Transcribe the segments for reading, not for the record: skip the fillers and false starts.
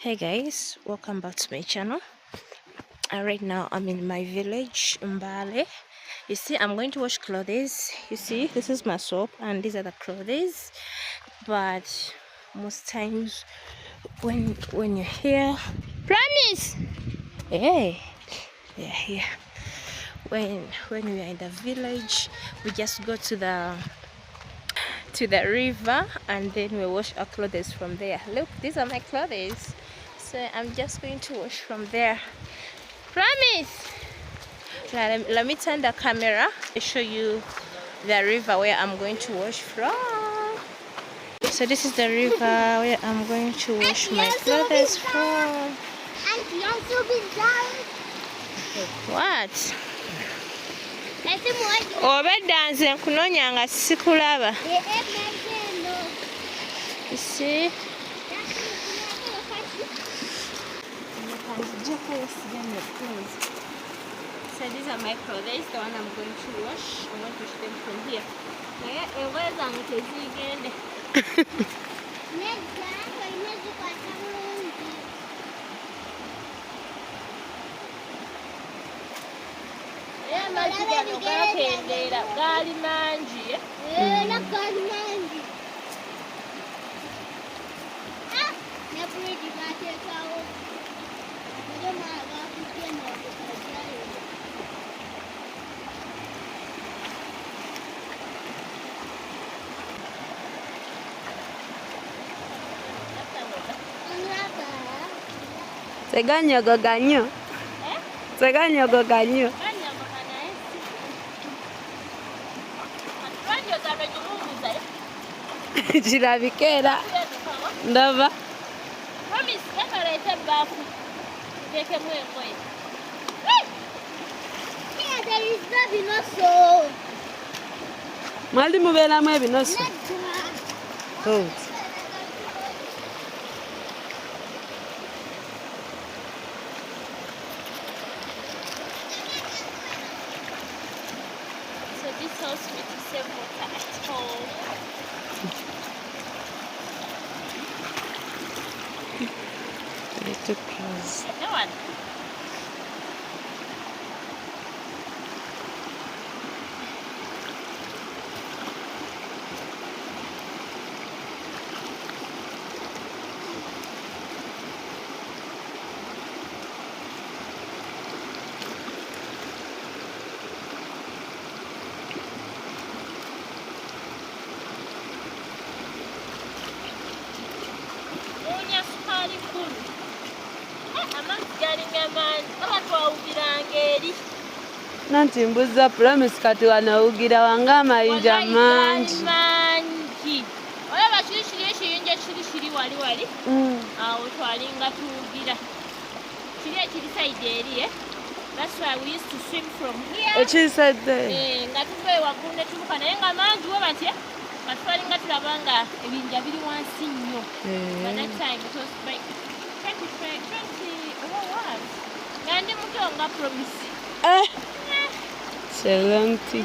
Hey guys, welcome back to my channel. And right now I'm in my village, Mbale. You see, I'm going to wash clothes. You see, this is my soap and these are the clothes. But most times when you're here, promise. Hey, yeah, here. When we are in the village, we just go to the river and then we wash our clothes from there. Look, these are my clothes. So I'm just going to wash from there. Promise. Let me turn the camera to show you the river where I'm going to wash from. So this is the river where I'm going to wash my clothes from. What? Obadde nkunonya nga sikulaba. You see? So these are my clothes, the one I'm going to wash. I'm going to wash them from here. Seganyogoga nnyo. Seganyogoga nnyo. Kirabika era. Ndaba. Mwali mubeeramu ebinoso. This house with the same water at home. Little close. No one. Nanti mbuza promise kati wanawugira wanga amayinja mangi. Olaba kiri ekiyinja kiri wali. Awo twalinga tuwugira. Kiri ekiri side eri. That's why we used to swim from here. Ekiri side there. Nga tuve waggulu ne tuluka naye nga mangi we batya. Nga twalinga tulaba nga ebinja biri wansi nnyo. By that time it was like 20 what? Nga ndi muto nga promise. Excelente.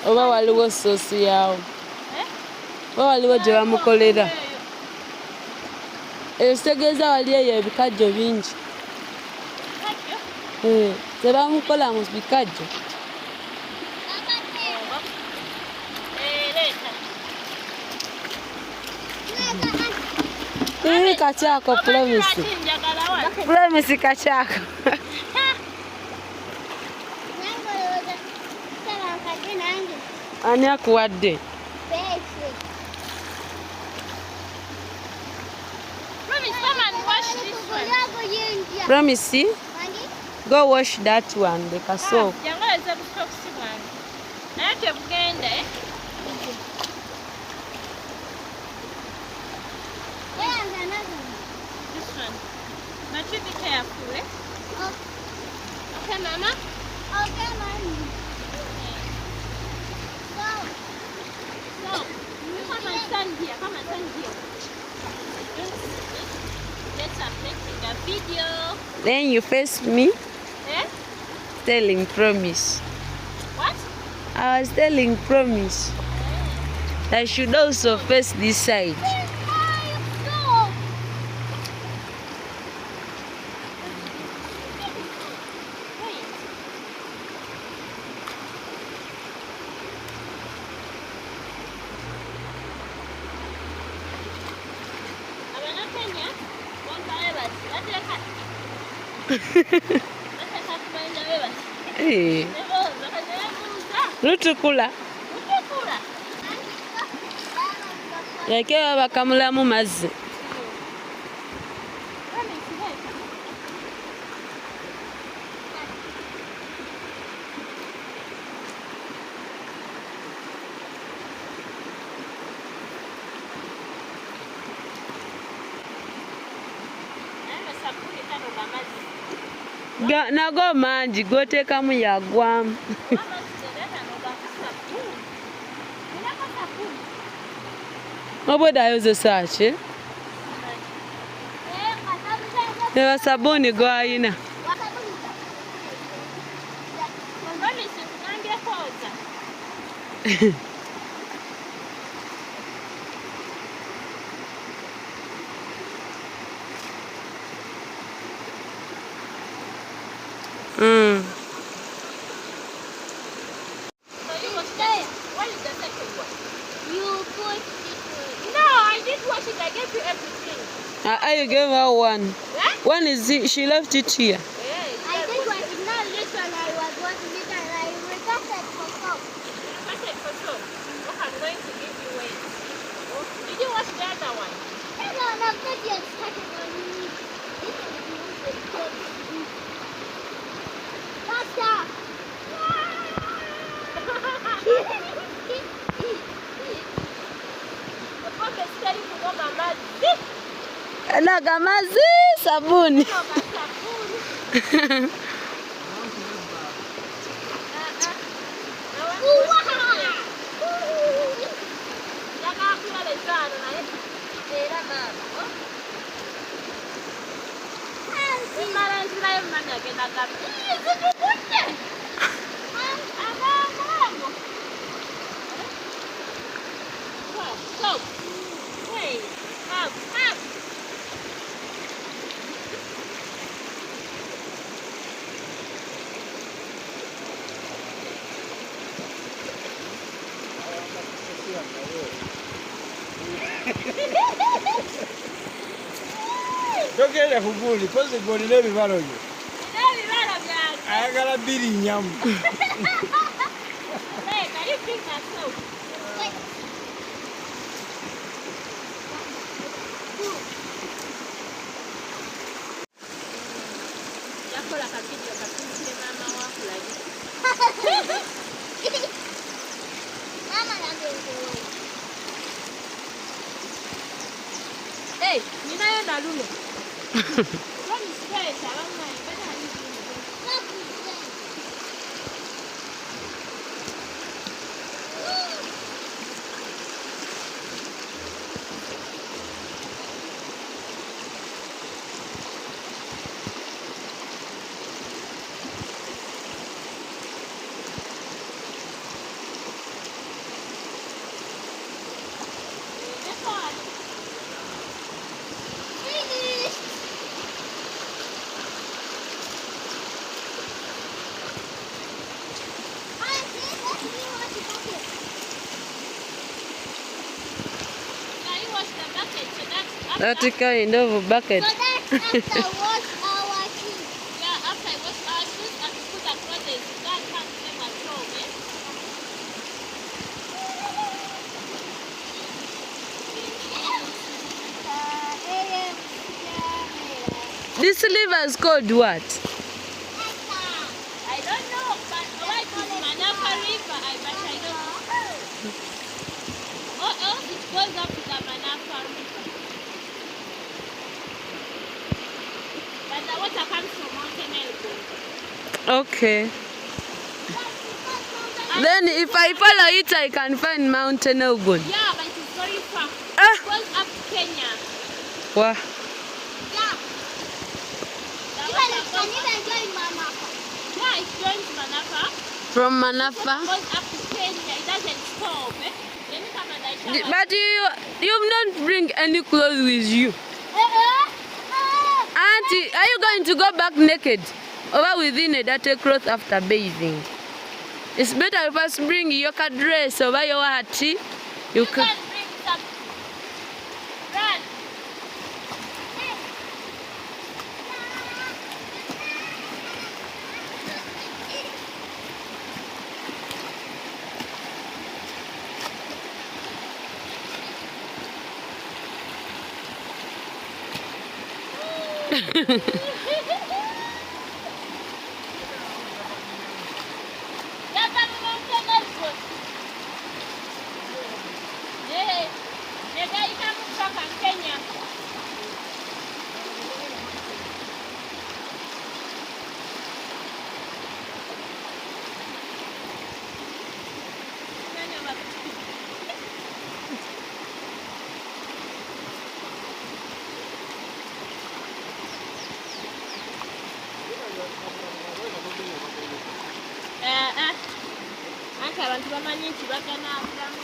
Oba waliwo soosi yawo. Oba waliwo gye bamukolera. Ekitegeeza wali eyo ebikajjo bingi. Tebamukola mu bikajjo. Kachako promise. Promise kachako. Ani akuwadde? Promise, come and wash this one. Promise? Go wash that one, the kaso. This one. But you be careful, eh? Okay, Mama? Okay, Mommy. So, come and stand here. Come and stand here. Let's up. video. Then you face me. Eh? Telling promise. What? I was telling promise. I should also face this side. Hey. Lutukula. Yakewa bakamulamu mazzi. Nago mangi goteekamu yagwamu. Obwedda ayozesa ki? Eba sabuni gw'ayina. You gave her one. What? One is she left it here. I did what is not this one. I was watching it and I requested for soap. Requested for soap? Look, I'm going to give you weight. Oh, did you watch the other one? No, not yet. Started on me. Faster! The pump is steady to go my mouth. Naga mazi sabuni. Togenda kuguli, koze goli n'ebibalo byo. N'ebibalo byange. Ayagala bbiri nnyamu. Hey, can you drink that soap? Yakola kakidio kakuntire mama wakulagi. Mama nagende. Hey, ninayo na lulo. Kwani stress alama ibada hizi. That kind of bucket. So that's after wash our shoes. Yeah, after I wash our shoes and put the clothes, that can't them at home, eh? This river is called what? I don't know, but what is Manapa River? But I don't know. Oh, it goes up to the Manapa River. But the water comes from Mountain Elgon. Okay. Then if I follow it, I can find Mountain Elgon. Yeah, but it's very far. It goes up to Kenya. Wow. Yeah. can even join Manafa. Yeah, it joins Manafa. From Manafa. It goes up to Kenya. It doesn't stop. But you don't bring any clothes with you. Auntie, are you going to go back naked or within a dirty cloth after bathing? It's better if I bring your dress over your hat. You can bring some. Run. Abantu bamanyi nti baganaabulamu.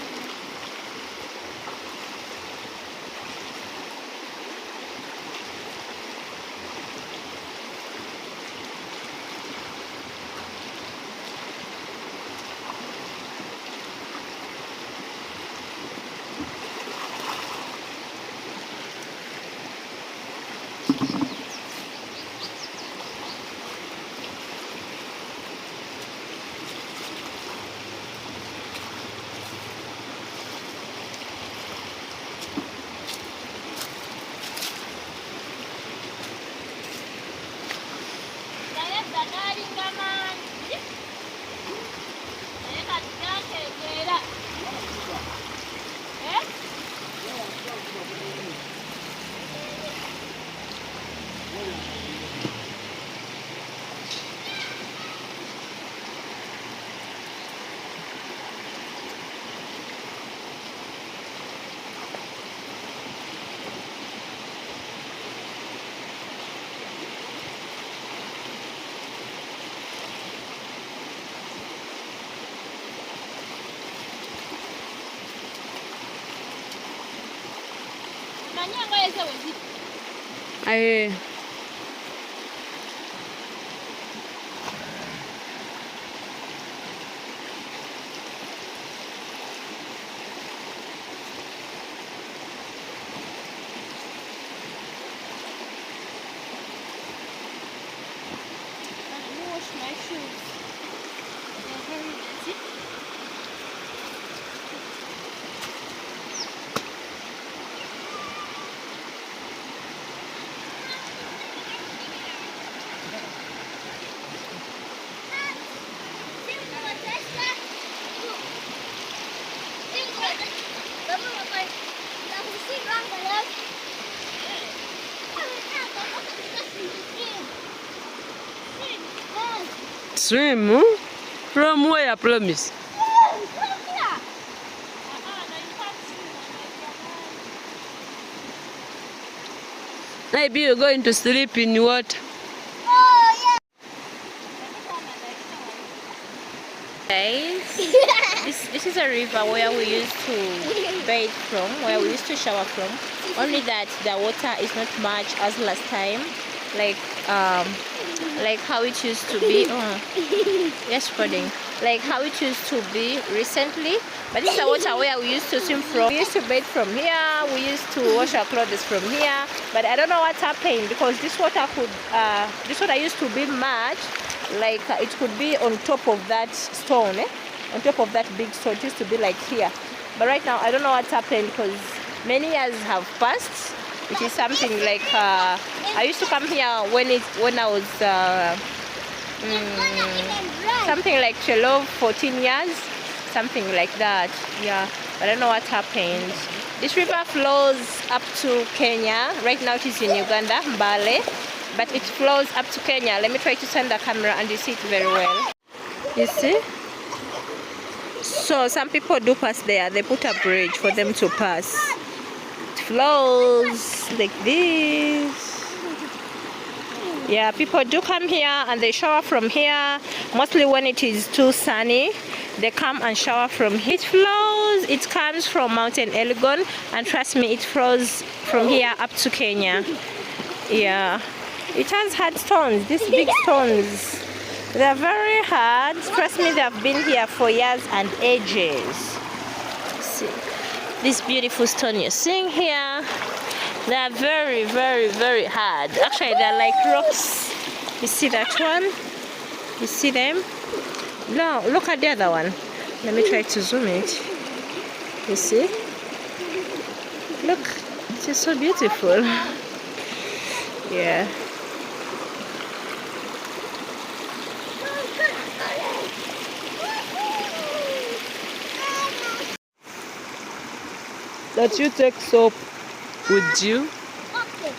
Aye. Swim? Huh? From where, promise? Maybe you're going to sleep in water. Guys, this is a river where we used to bathe from, where we used to shower from. Only that the water is not much as last time, like how it used to be. Yes, pudding. Like how it used to be recently. But this is the water where we used to swim from. We used to bathe from here. We used to wash our clothes from here. But I don't know what happened, because this water used to be much. Like it could be on top of that stone, on top of that big stone. It used to be like here, but right now I don't know what happened, because many years have passed. It is something like I used to come here when I was something like 12, 14 years, something like that. Yeah, but I don't know what happened. This river flows up to Kenya. Right now it is in Uganda, Mbale. But it flows up to Kenya. Let me try to turn the camera and you see it very well. You see? So some people do pass there. They put a bridge for them to pass. It flows like this. Yeah, people do come here and they shower from here. Mostly when it is too sunny, they come and shower from here. It flows, it comes from Mountain Elgon, and trust me, it flows from here up to Kenya. Yeah, it has hard stones, these big stones. They're very hard. Trust me, they have been here for years and ages. See, this beautiful stone you're seeing here, they're very, very, very hard. Actually, they're like rocks. You see that one? You see them? No, look at the other one. Let me try to zoom it. You see? Look, it is so beautiful. Yeah. That you take soap, would you? Okay.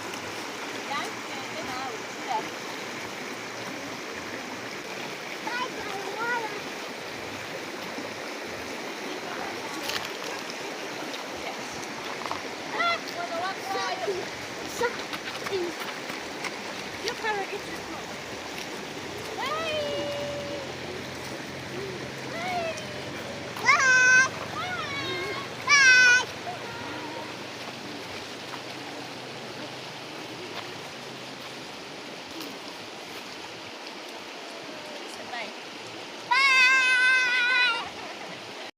You carry it.